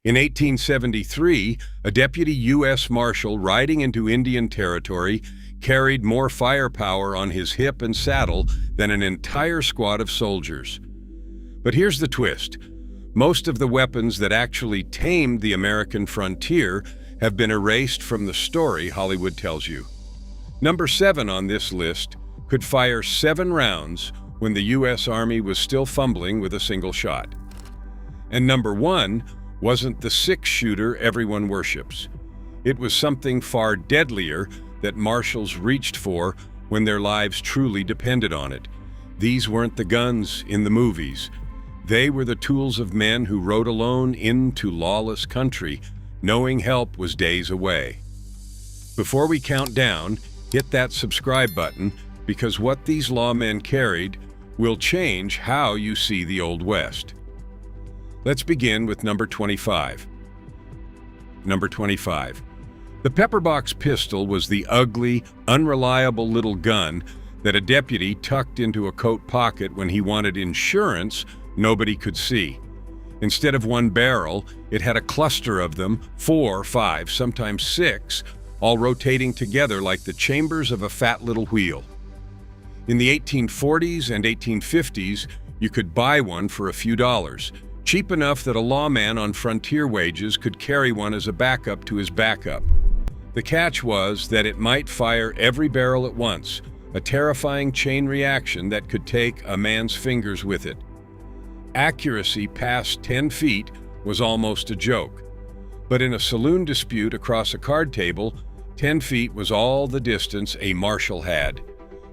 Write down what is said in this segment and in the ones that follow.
In 1873, a deputy U.S. Marshal riding into Indian Territory carried more firepower on his hip and saddle than an entire squad of soldiers. But here's the twist. Most of the weapons that actually tamed the American frontier have been erased from the story Hollywood tells you. Number 7 on this list could fire 7 rounds when the U.S. Army was still fumbling with a single shot. And number 1 wasn't the 6-shooter everyone worships. It was something far deadlier that marshals reached for when their lives truly depended on it. These weren't the guns in the movies. They were the tools of men who rode alone into lawless country, knowing help was days away. Before we count down, hit that subscribe button, because what these lawmen carried will change how you see the Old West. Let's begin with number 25. Number 25. The pepperbox pistol was the ugly, unreliable little gun that a deputy tucked into a coat pocket when he wanted insurance nobody could see. Instead of one barrel, it had a cluster of them, 4, 5, sometimes 6, all rotating together like the chambers of a fat little wheel. In the 1840s and 1850s, you could buy one for a few dollars, cheap enough that a lawman on frontier wages could carry one as a backup to his backup. The catch was that it might fire every barrel at once, a terrifying chain reaction that could take a man's fingers with it. Accuracy past 10 feet was almost a joke, but in a saloon dispute across a card table, 10 feet was all the distance a marshal had.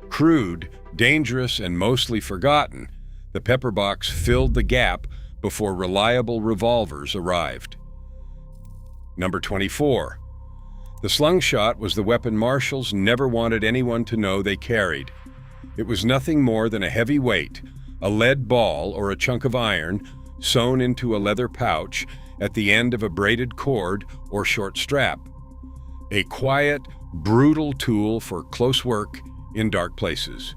Crude, dangerous, and mostly forgotten, the pepperbox filled the gap before reliable revolvers arrived. Number 24. The slungshot was the weapon marshals never wanted anyone to know they carried. It was nothing more than a heavy weight, a lead ball or a chunk of iron sewn into a leather pouch at the end of a braided cord or short strap. A quiet, brutal tool for close work in dark places.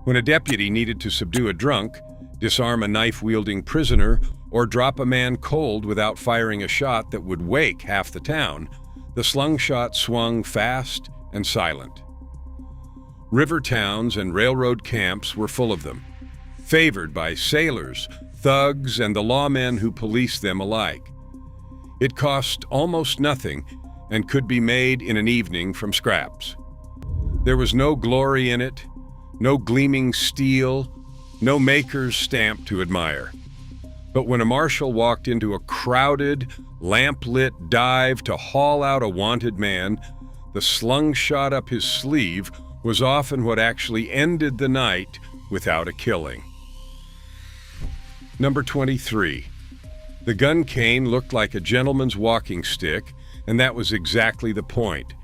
When a deputy needed to subdue a drunk, disarm a knife-wielding prisoner, or drop a man cold without firing a shot that would wake half the town, the slungshot swung fast and silent. River towns and railroad camps were full of them, favored by sailors, thugs, and the lawmen who policed them alike. It cost almost nothing and could be made in an evening from scraps. There was no glory in it, no gleaming steel, no maker's stamp to admire. But when a marshal walked into a crowded, lamp-lit dive to haul out a wanted man, the slungshot up his sleeve was often what actually ended the night without a killing. Number 23. The gun cane looked like a gentleman's walking stick, and that was exactly the point.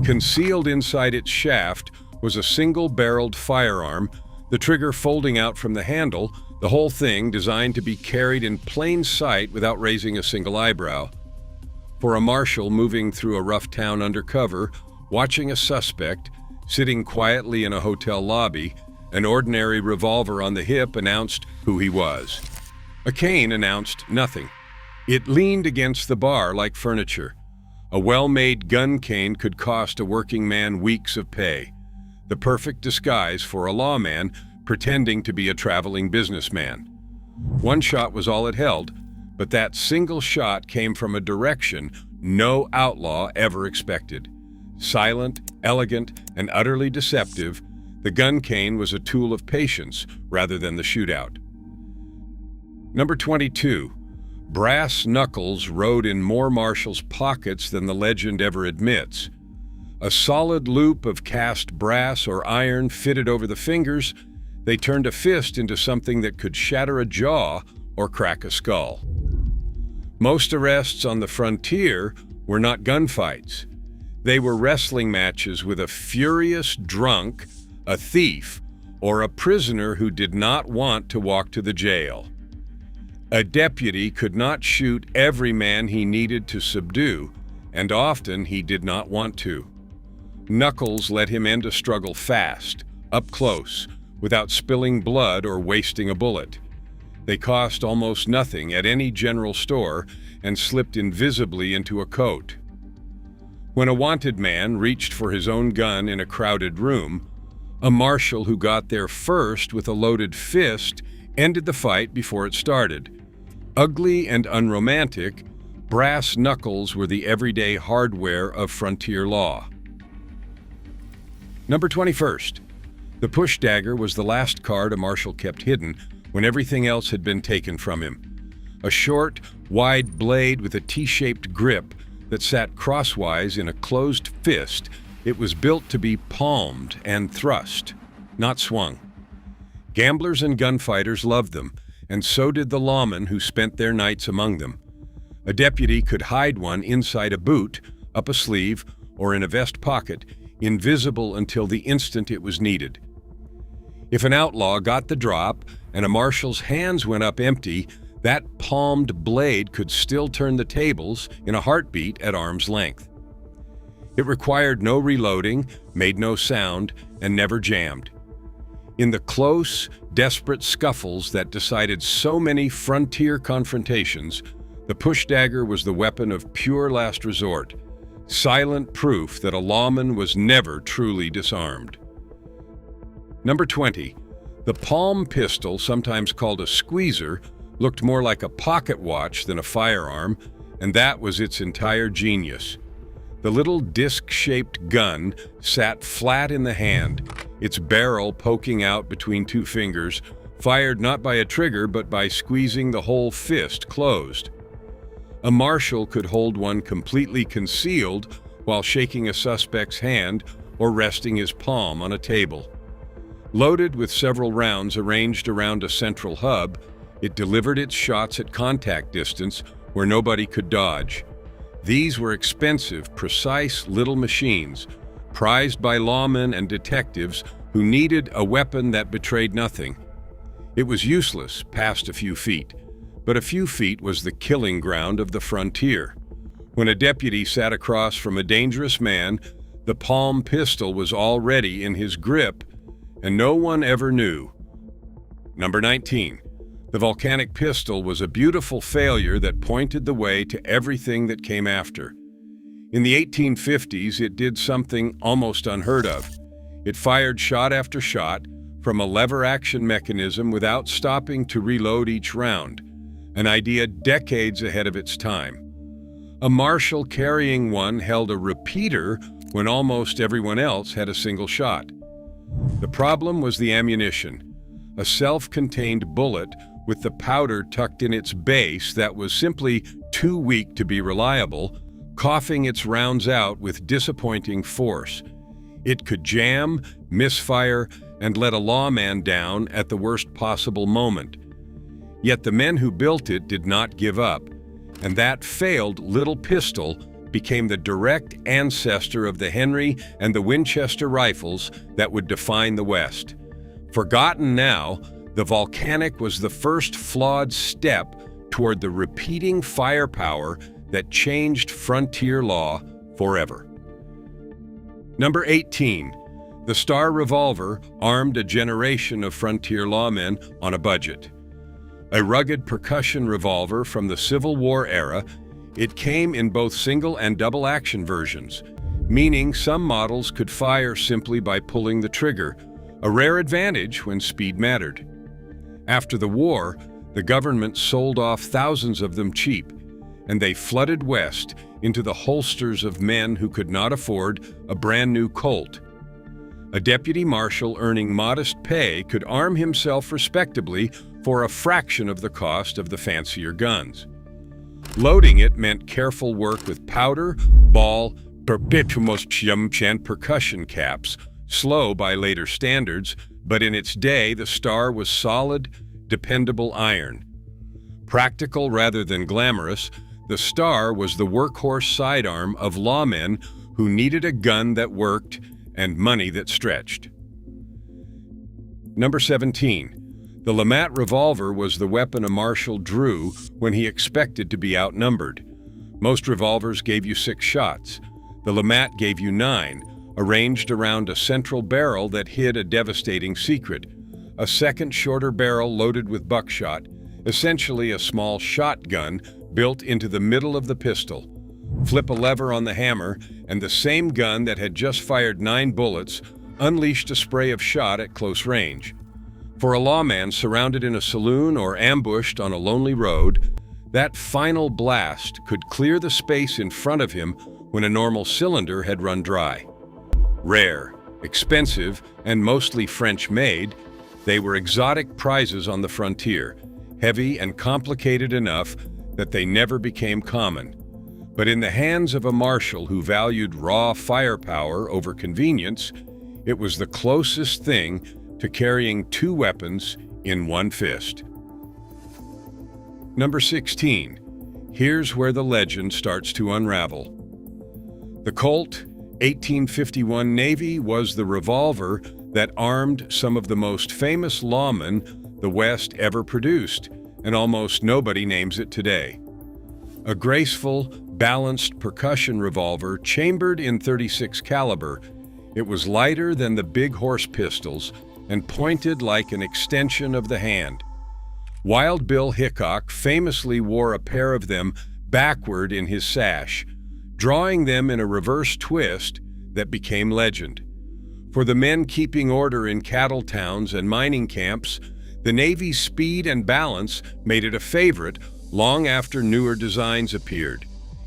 Concealed inside its shaft was a single-barreled firearm, the trigger folding out from the handle, the whole thing designed to be carried in plain sight without raising a single eyebrow. For a marshal moving through a rough town undercover, watching a suspect, sitting quietly in a hotel lobby, an ordinary revolver on the hip announced who he was. A cane announced nothing. It leaned against the bar like furniture. A well-made gun cane could cost a working man weeks of pay, the perfect disguise for a lawman pretending to be a traveling businessman. One shot was all it held, but that single shot came from a direction no outlaw ever expected. Silent, elegant, and utterly deceptive, the gun cane was a tool of patience rather than the shootout. Number 22. Brass knuckles rode in more marshals' pockets than the legend ever admits. A solid loop of cast brass or iron fitted over the fingers, they turned a fist into something that could shatter a jaw or crack a skull. Most arrests on the frontier were not gunfights. They were wrestling matches with a furious drunk, a thief, or a prisoner who did not want to walk to the jail. A deputy could not shoot every man he needed to subdue, and often he did not want to. Knuckles let him end a struggle fast, up close, without spilling blood or wasting a bullet. They cost almost nothing at any general store and slipped invisibly into a coat. When a wanted man reached for his own gun in a crowded room, a marshal who got there first with a loaded fist ended the fight before it started. Ugly and unromantic, brass knuckles were the everyday hardware of frontier law. Number 21st. The push dagger was the last card a marshal kept hidden when everything else had been taken from him. A short, wide blade with a T-shaped grip that sat crosswise in a closed fist, it was built to be palmed and thrust, not swung. Gamblers and gunfighters loved them, and so did the lawmen who spent their nights among them. A deputy could hide one inside a boot, up a sleeve, or in a vest pocket, invisible until the instant it was needed. If an outlaw got the drop and a marshal's hands went up empty, that palmed blade could still turn the tables in a heartbeat at arm's length. It required no reloading, made no sound, and never jammed. In the close, desperate scuffles that decided so many frontier confrontations, the push dagger was the weapon of pure last resort, silent proof that a lawman was never truly disarmed. Number 20. The palm pistol, sometimes called a squeezer, looked more like a pocket watch than a firearm, and that was its entire genius. The little disc-shaped gun sat flat in the hand, its barrel poking out between two fingers, fired not by a trigger but by squeezing the whole fist closed. A marshal could hold one completely concealed while shaking a suspect's hand or resting his palm on a table. Loaded with several rounds arranged around a central hub, it delivered its shots at contact distance where nobody could dodge. These were expensive, precise little machines, prized by lawmen and detectives who needed a weapon that betrayed nothing. It was useless past a few feet, but a few feet was the killing ground of the frontier. When a deputy sat across from a dangerous man, the palm pistol was already in his grip, and no one ever knew. Number 19. The volcanic pistol was a beautiful failure that pointed the way to everything that came after. In the 1850s, it did something almost unheard of. It fired shot after shot from a lever-action mechanism without stopping to reload each round, an idea decades ahead of its time. A marshal carrying one held a repeater when almost everyone else had a single shot. The problem was the ammunition, a self-contained bullet with the powder tucked in its base that was simply too weak to be reliable, coughing its rounds out with disappointing force. It could jam, misfire, and let a lawman down at the worst possible moment. Yet the men who built it did not give up, and that failed little pistol became the direct ancestor of the Henry and the Winchester rifles that would define the West. Forgotten now, the volcanic was the first flawed step toward the repeating firepower that changed frontier law forever. Number 18. The Starr revolver armed a generation of frontier lawmen on a budget. A rugged percussion revolver from the Civil War era, it came in both single and double action versions, meaning some models could fire simply by pulling the trigger, a rare advantage when speed mattered. After the war, the government sold off thousands of them cheap, and they flooded west into the holsters of men who could not afford a brand new Colt. A deputy marshal earning modest pay could arm himself respectably for a fraction of the cost of the fancier guns. Loading it meant careful work with powder, ball, and percussion caps, slow by later standards, but in its day the Starr was solid, dependable iron. Practical rather than glamorous, the Starr was the workhorse sidearm of lawmen who needed a gun that worked and money that stretched. Number 17. The LeMat revolver was the weapon a marshal drew when he expected to be outnumbered. Most revolvers gave you 6 shots. The LeMat gave you 9, arranged around a central barrel that hid a devastating secret, a second shorter barrel loaded with buckshot, essentially a small shotgun built into the middle of the pistol. Flip a lever on the hammer, and the same gun that had just fired 9 bullets unleashed a spray of shot at close range. For a lawman surrounded in a saloon or ambushed on a lonely road, that final blast could clear the space in front of him when a normal cylinder had run dry. Rare, expensive, and mostly French-made, they were exotic prizes on the frontier, heavy and complicated enough that they never became common. But in the hands of a marshal who valued raw firepower over convenience, it was the closest thing to carrying 2 weapons in one fist. Number 16. Here's where the legend starts to unravel. The Colt 1851 Navy was the revolver that armed some of the most famous lawmen the West ever produced, and almost nobody names it today. A graceful, balanced percussion revolver chambered in .36 caliber, it was lighter than the big horse pistols and pointed like an extension of the hand. Wild Bill Hickok famously wore a pair of them backward in his sash, drawing them in a reverse twist that became legend. For the men keeping order in cattle towns and mining camps, the Navy's speed and balance made it a favorite long after newer designs appeared.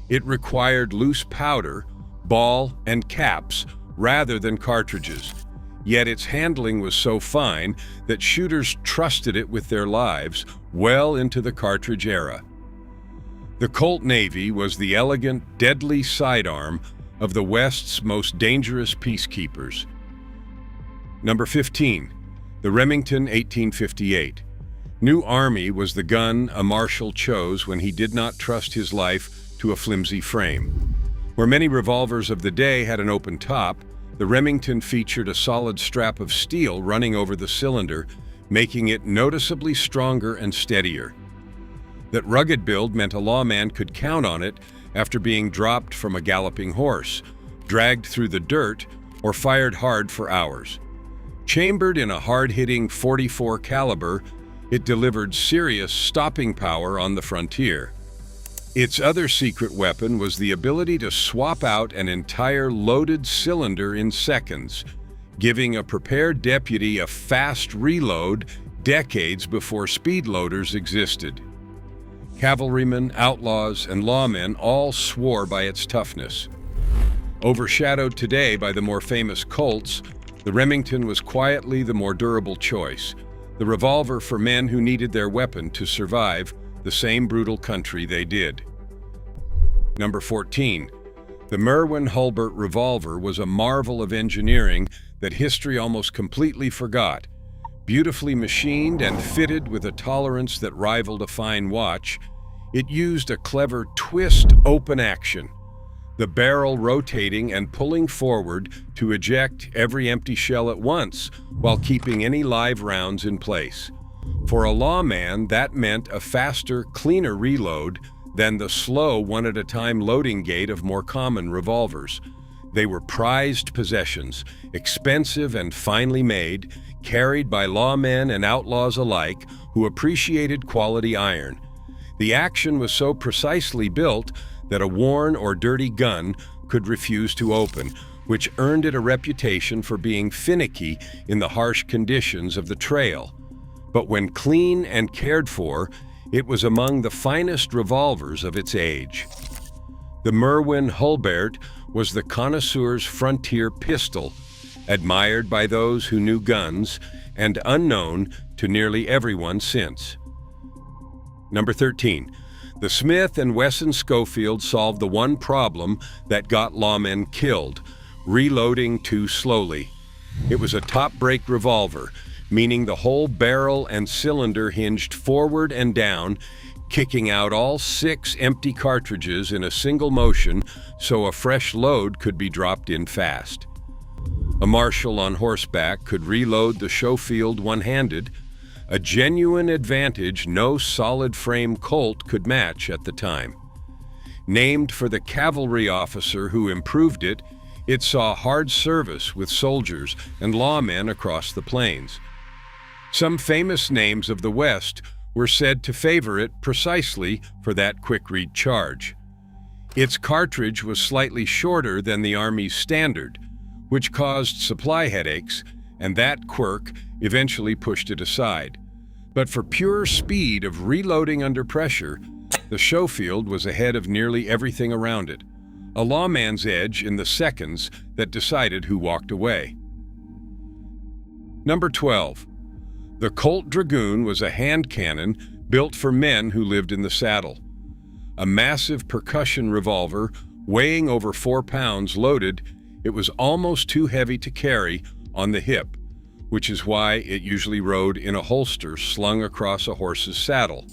It required loose powder, ball, and caps rather than cartridges. Yet its handling was so fine that shooters trusted it with their lives well into the cartridge era. The Colt Navy was the elegant, deadly sidearm of the West's most dangerous peacekeepers. Number 15. The Remington 1858. New Army was the gun a marshal chose when he did not trust his life to a flimsy frame. Where many revolvers of the day had an open top, the Remington featured a solid strap of steel running over the cylinder, making it noticeably stronger and steadier. That rugged build meant a lawman could count on it after being dropped from a galloping horse, dragged through the dirt, or fired hard for hours. Chambered in a hard-hitting .44 caliber, it delivered serious stopping power on the frontier. Its other secret weapon was the ability to swap out an entire loaded cylinder in seconds, giving a prepared deputy a fast reload decades before speed loaders existed. Cavalrymen, outlaws, and lawmen all swore by its toughness. Overshadowed today by the more famous Colts, the Remington was quietly the more durable choice, the revolver for men who needed their weapon to survive the same brutal country they did. Number 14. The Merwin Hullbert revolver was a marvel of engineering that history almost completely forgot. Beautifully machined and fitted with a tolerance that rivaled a fine watch, it used a clever twist-open action, the barrel rotating and pulling forward to eject every empty shell at once while keeping any live rounds in place. For a lawman, that meant a faster, cleaner reload than the slow one-at-a-time loading gate of more common revolvers. They were prized possessions, expensive and finely made, carried by lawmen and outlaws alike who appreciated quality iron. The action was so precisely built that a worn or dirty gun could refuse to open, which earned it a reputation for being finicky in the harsh conditions of the trail. But when clean and cared for, it was among the finest revolvers of its age. The Merwin Hullbert was the connoisseur's frontier pistol, admired by those who knew guns and unknown to nearly everyone since. Number 13. The Smith and Wesson Schofield solved the one problem that got lawmen killed: reloading too slowly. It was a top-break revolver, meaning the whole barrel and cylinder hinged forward and down, kicking out all 6 empty cartridges in a single motion so a fresh load could be dropped in fast. A marshal on horseback could reload the Schofield one-handed, a genuine advantage no solid-frame Colt could match at the time. Named for the cavalry officer who improved it, it saw hard service with soldiers and lawmen across the plains. Some famous names of the West were said to favor it precisely for that quick-read charge. Its cartridge was slightly shorter than the Army's standard, which caused supply headaches, and that quirk eventually pushed it aside. But for pure speed of reloading under pressure, the Schofield was ahead of nearly everything around it, a lawman's edge in the seconds that decided who walked away. Number 12. The Colt Dragoon was a hand cannon built for men who lived in the saddle. A massive percussion revolver weighing over 4 pounds loaded, it was almost too heavy to carry on the hip, which is why it usually rode in a holster slung across a horse's saddle.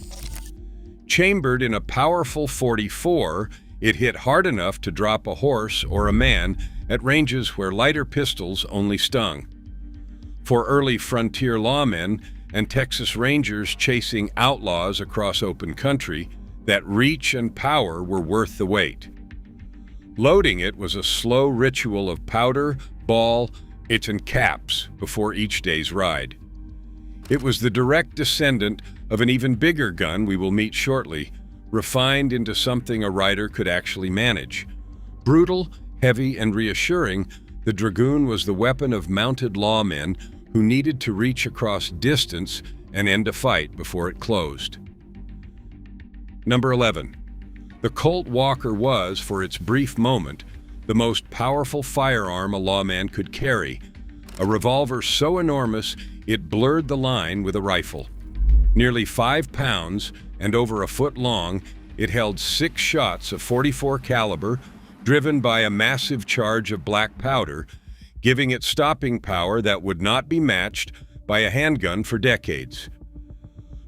Chambered in a powerful .44, it hit hard enough to drop a horse or a man at ranges where lighter pistols only stung. For early frontier lawmen and Texas Rangers chasing outlaws across open country, that reach and power were worth the wait. Loading it was a slow ritual of powder, ball, and caps before each day's ride. It was the direct descendant of an even bigger gun we will meet shortly, refined into something a rider could actually manage. Brutal, heavy, and reassuring, the Dragoon was the weapon of mounted lawmen who needed to reach across distance and end a fight before it closed. Number 11. The Colt Walker was, for its brief moment, the most powerful firearm a lawman could carry, a revolver so enormous it blurred the line with a rifle. Nearly 5 pounds and over a foot long, it held 6 shots of .44 caliber, driven by a massive charge of black powder, giving it stopping power that would not be matched by a handgun for decades.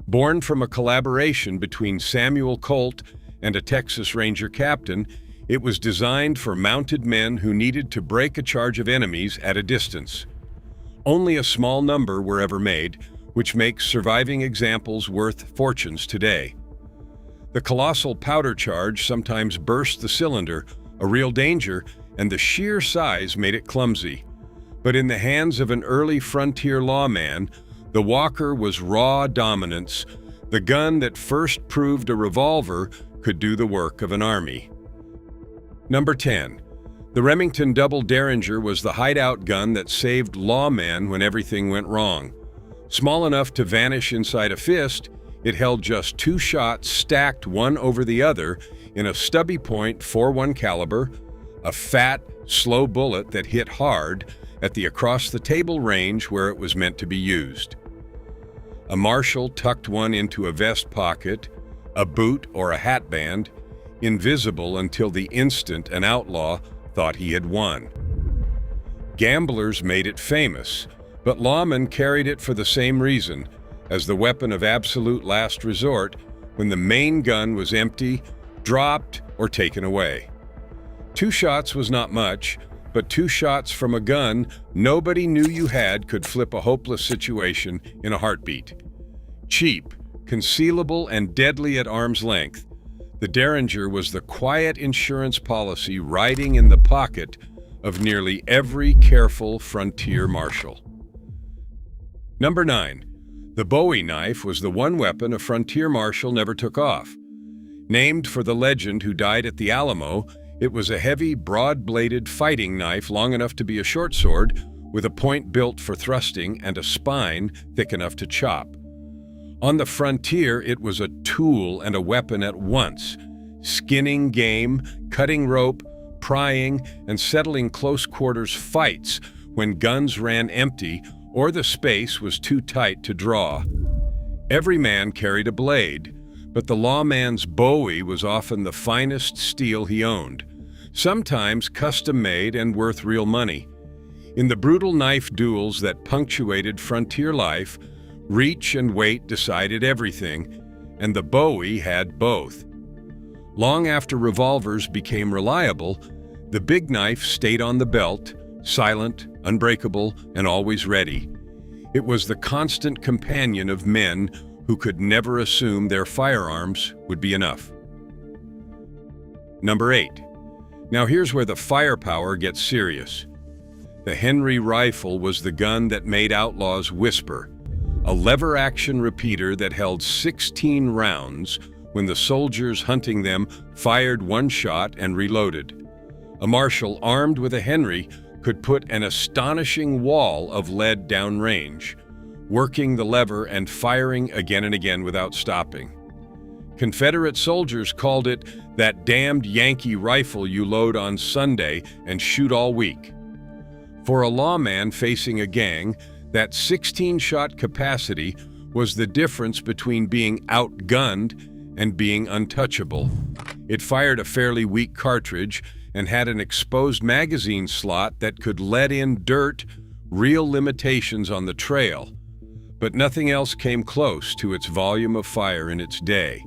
Born from a collaboration between Samuel Colt and a Texas Ranger captain, it was designed for mounted men who needed to break a charge of enemies at a distance. Only a small number were ever made, which makes surviving examples worth fortunes today. The colossal powder charge sometimes burst the cylinder, a real danger, and the sheer size made it clumsy. But in the hands of an early frontier lawman, the Walker was raw dominance, the gun that first proved a revolver could do the work of an army. Number 10. The Remington double Derringer was the hideout gun that saved lawmen when everything went wrong. Small enough to vanish inside a fist, it held just 2 shots stacked one over the other in a stubby point .41 caliber, a fat, slow bullet that hit hard at the across-the-table range where it was meant to be used. A marshal tucked one into a vest pocket, a boot or a hatband, invisible until the instant an outlaw thought he had won. Gamblers made it famous, but lawmen carried it for the same reason, as the weapon of absolute last resort when the main gun was empty, dropped, or taken away. 2 shots was not much, but 2 shots from a gun nobody knew you had could flip a hopeless situation in a heartbeat. Cheap, concealable, and deadly at arm's length, the Derringer was the quiet insurance policy riding in the pocket of nearly every careful frontier marshal. Number 9. The Bowie knife was the one weapon a frontier marshal never took off. Named for the legend who died at the Alamo, it was a heavy, broad-bladed fighting knife long enough to be a short sword, with a point built for thrusting and a spine thick enough to chop. On the frontier, it was a tool and a weapon at once, skinning game, cutting rope, prying, and settling close-quarters fights when guns ran empty or the space was too tight to draw. Every man carried a blade, but the lawman's Bowie was often the finest steel he owned, sometimes custom-made and worth real money. In the brutal knife duels that punctuated frontier life, reach and weight decided everything, and the Bowie had both. Long after revolvers became reliable, the big knife stayed on the belt, silent, unbreakable, and always ready. It was the constant companion of men who could never assume their firearms would be enough. Number 8. Now here's where the firepower gets serious. The Henry rifle was the gun that made outlaws whisper, a lever-action repeater that held 16 rounds when the soldiers hunting them fired one shot and reloaded. A Marshal armed with a Henry could put an astonishing wall of lead downrange, working the lever and firing again and again without stopping. Confederate soldiers called it that damned Yankee rifle you load on Sunday and shoot all week. For a lawman facing a gang, that 16-shot capacity was the difference between being outgunned and being untouchable. It fired a fairly weak cartridge and had an exposed magazine slot that could let in dirt, real limitations on the trail, but nothing else came close to its volume of fire in its day.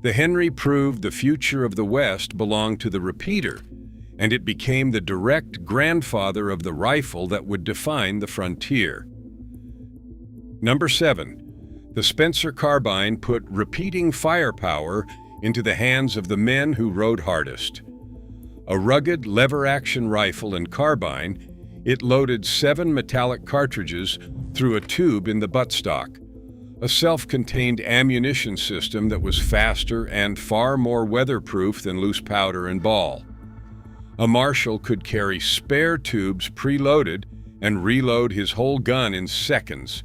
The Henry proved the future of the West belonged to the repeater, and it became the direct grandfather of the rifle that would define the frontier. Number 7. The Spencer carbine put repeating firepower into the hands of the men who rode hardest. A rugged lever-action rifle and carbine, it loaded 7 metallic cartridges through a tube in the buttstock, a self-contained ammunition system that was faster and far more weatherproof than loose powder and ball. A Marshal could carry spare tubes preloaded and reload his whole gun in seconds,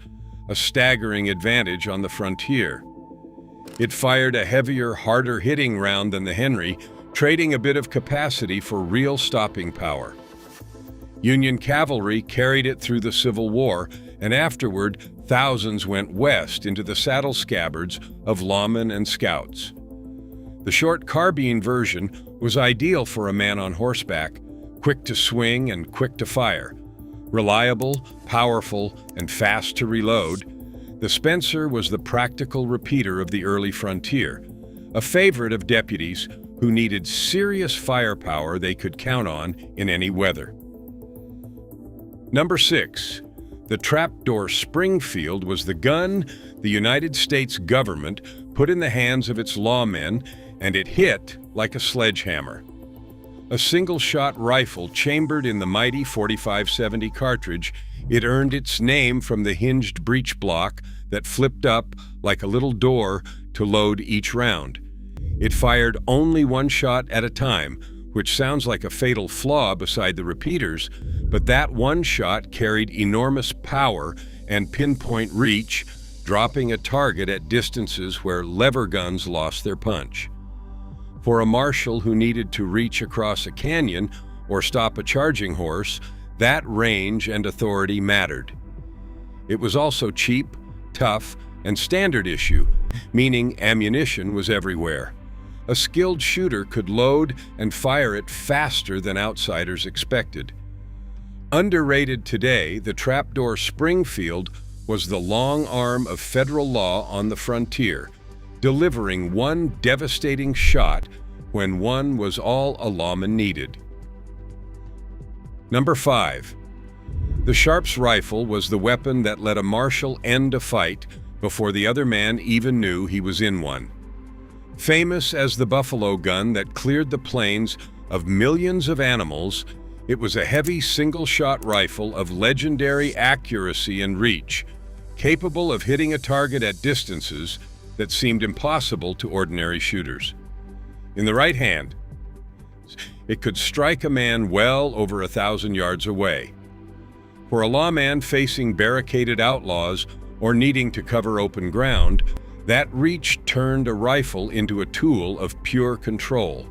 a staggering advantage on the frontier. It fired a heavier, harder-hitting round than the Henry, trading a bit of capacity for real stopping power. Union cavalry carried it through the Civil War, and afterward, thousands went west into the saddle scabbards of lawmen and scouts. The short carbine version was ideal for a man on horseback, quick to swing and quick to fire. Reliable, powerful, and fast to reload, the Spencer was the practical repeater of the early frontier, a favorite of deputies who needed serious firepower they could count on in any weather. Number 6. The trapdoor Springfield was the gun the United States government put in the hands of its lawmen, and it hit like a sledgehammer. A single-shot rifle chambered in the mighty 45-70 cartridge, it earned its name from the hinged breech block that flipped up like a little door to load each round. It fired only one shot at a time, which sounds like a fatal flaw beside the repeaters, but that one shot carried enormous power and pinpoint reach, dropping a target at distances where lever guns lost their punch. For a Marshal who needed to reach across a canyon or stop a charging horse, that range and authority mattered. It was also cheap, tough, and standard issue, meaning ammunition was everywhere. A skilled shooter could load and fire it faster than outsiders expected. Underrated today, the trapdoor Springfield was the long arm of federal law on the frontier, delivering one devastating shot when one was all a lawman needed. Number 5. The Sharps rifle was the weapon that let a Marshal end a fight before the other man even knew he was in one. Famous as the buffalo gun that cleared the plains of millions of animals, it was a heavy single-shot rifle of legendary accuracy and reach, capable of hitting a target at distances that seemed impossible to ordinary shooters. In the right hand, it could strike a man well over 1,000 yards away. For a lawman facing barricaded outlaws or needing to cover open ground, that reach turned a rifle into a tool of pure control.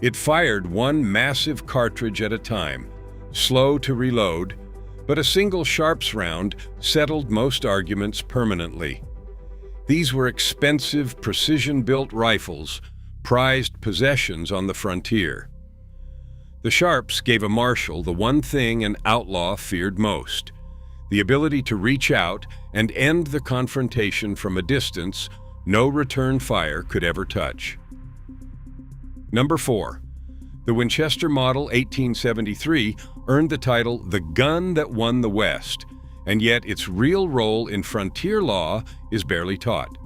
It fired one massive cartridge at a time, slow to reload, but a single Sharps round settled most arguments permanently. These were expensive, precision-built rifles, prized possessions on the frontier. The Sharps gave a Marshal the one thing an outlaw feared most: the ability to reach out and end the confrontation from a distance no return fire could ever touch. Number 4. The Winchester Model 1873 earned the title the gun that won the West, and yet its real role in frontier law is barely taught.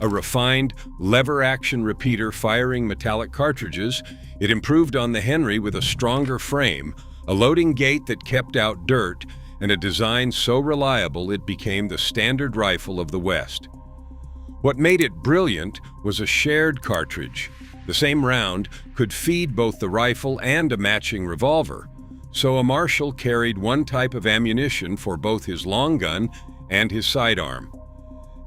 A refined lever-action repeater firing metallic cartridges, it improved on the Henry with a stronger frame, a loading gate that kept out dirt, and a design so reliable it became the standard rifle of the West. What made it brilliant was a shared cartridge. The same round could feed both the rifle and a matching revolver, so a Marshal carried one type of ammunition for both his long gun and his sidearm.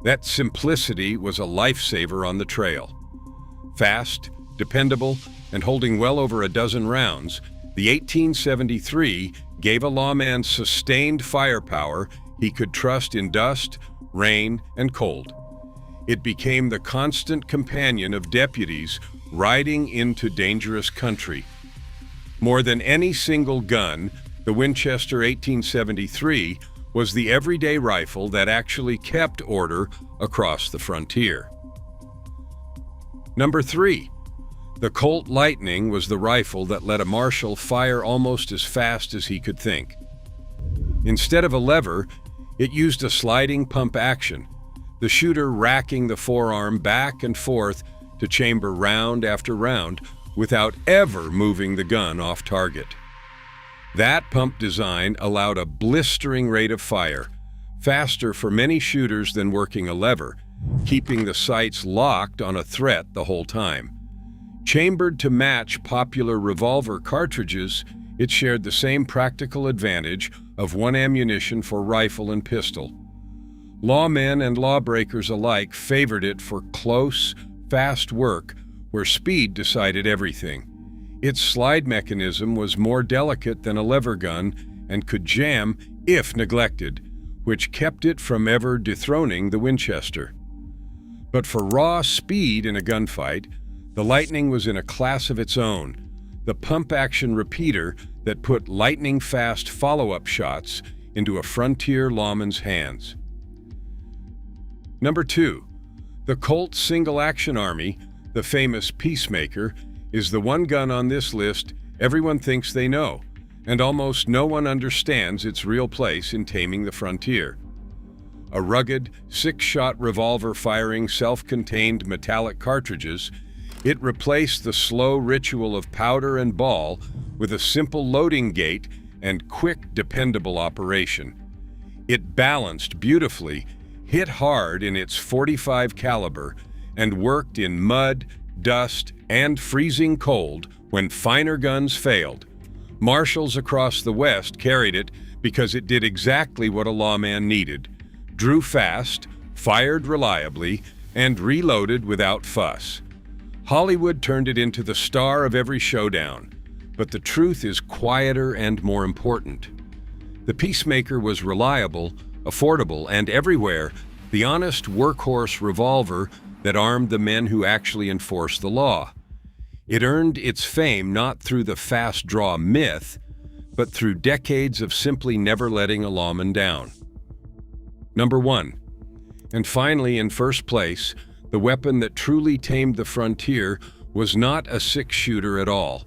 That simplicity was a lifesaver on the trail. Fast, dependable, and holding well over a dozen rounds, the 1873 gave a lawman sustained firepower he could trust in dust, rain, and cold. It became the constant companion of deputies riding into dangerous country. More than any single gun, the Winchester 1873 was the everyday rifle that actually kept order across the frontier. Number 3. The Colt Lightning was the rifle that let a Marshal fire almost as fast as he could think. Instead of a lever, it used a sliding pump action, the shooter racking the forearm back and forth to chamber round after round without ever moving the gun off target. That pump design allowed a blistering rate of fire, faster for many shooters than working a lever, keeping the sights locked on a threat the whole time. Chambered to match popular revolver cartridges, it shared the same practical advantage of one ammunition for rifle and pistol. Lawmen and lawbreakers alike favored it for close, fast work where speed decided everything. Its slide mechanism was more delicate than a lever gun and could jam if neglected, which kept it from ever dethroning the Winchester. But for raw speed in a gunfight, the Lightning was in a class of its own, the pump-action repeater that put lightning-fast follow-up shots into a frontier lawman's hands. Number 2. The Colt single-action army, the famous Peacemaker, is the one gun on this list everyone thinks they know, and almost no one understands its real place in taming the frontier. A rugged, 6-shot revolver firing self-contained metallic cartridges, it replaced the slow ritual of powder and ball with a simple loading gate and quick, dependable operation. It balanced beautifully, hit hard in its .45 caliber, and worked in mud, dust, and freezing cold when finer guns failed. Marshals across the West carried it because it did exactly what a lawman needed: drew fast, fired reliably, and reloaded without fuss. Hollywood turned it into the star of every showdown, but the truth is quieter and more important. The Peacemaker was reliable, affordable, and everywhere the honest workhorse revolver that armed the men who actually enforced the law. It earned its fame not through the fast draw myth, but through decades of simply never letting a lawman down. Number 1. And finally, in first place, the weapon that truly tamed the frontier was not a 6-shooter at all.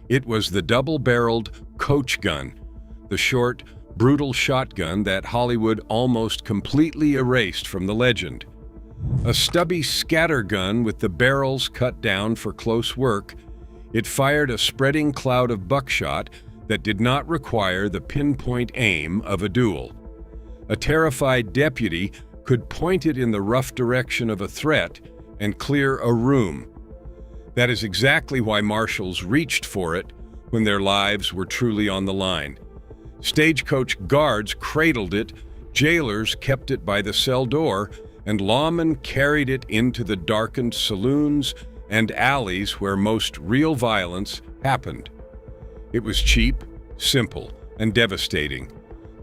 It was the double-barreled coach gun, the short, brutal shotgun that Hollywood almost completely erased from the legend. A stubby scatter gun with the barrels cut down for close work, it fired a spreading cloud of buckshot that did not require the pinpoint aim of a duel. A terrified deputy could point it in the rough direction of a threat and clear a room. That is exactly why Marshals reached for it when their lives were truly on the line. Stagecoach guards cradled it, jailers kept it by the cell door, and lawmen carried it into the darkened saloons and alleys where most real violence happened. It was cheap, simple, and devastating,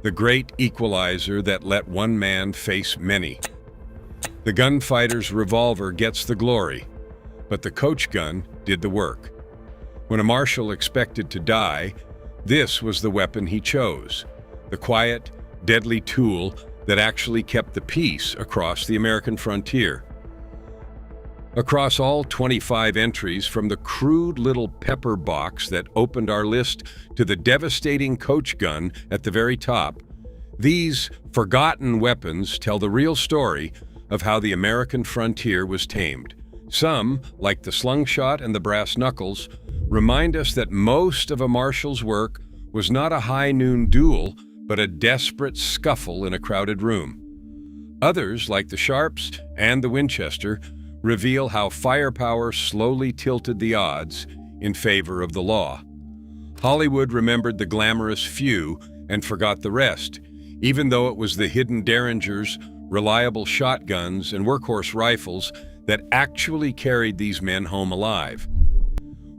the great equalizer that let one man face many. The gunfighter's revolver gets the glory, but the coach gun did the work. When a Marshal expected to die, this was the weapon he chose, the quiet, deadly tool that actually kept the peace across the American frontier. Across all 25 entries, from the crude little pepperbox that opened our list to the devastating coach gun at the very top, these forgotten weapons tell the real story of how the American frontier was tamed. Some, like the slungshot and the brass knuckles, remind us that most of a Marshal's work was not a high-noon duel, but a desperate scuffle in a crowded room. Others, like the Sharps and the Winchester, reveal how firepower slowly tilted the odds in favor of the law. Hollywood remembered the glamorous few and forgot the rest, even though it was the hidden Derringers, reliable shotguns, and workhorse rifles that actually carried these men home alive.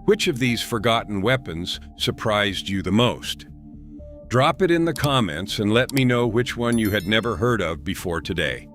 Which of these forgotten weapons surprised you the most? Drop it in the comments and let me know which one you had never heard of before today.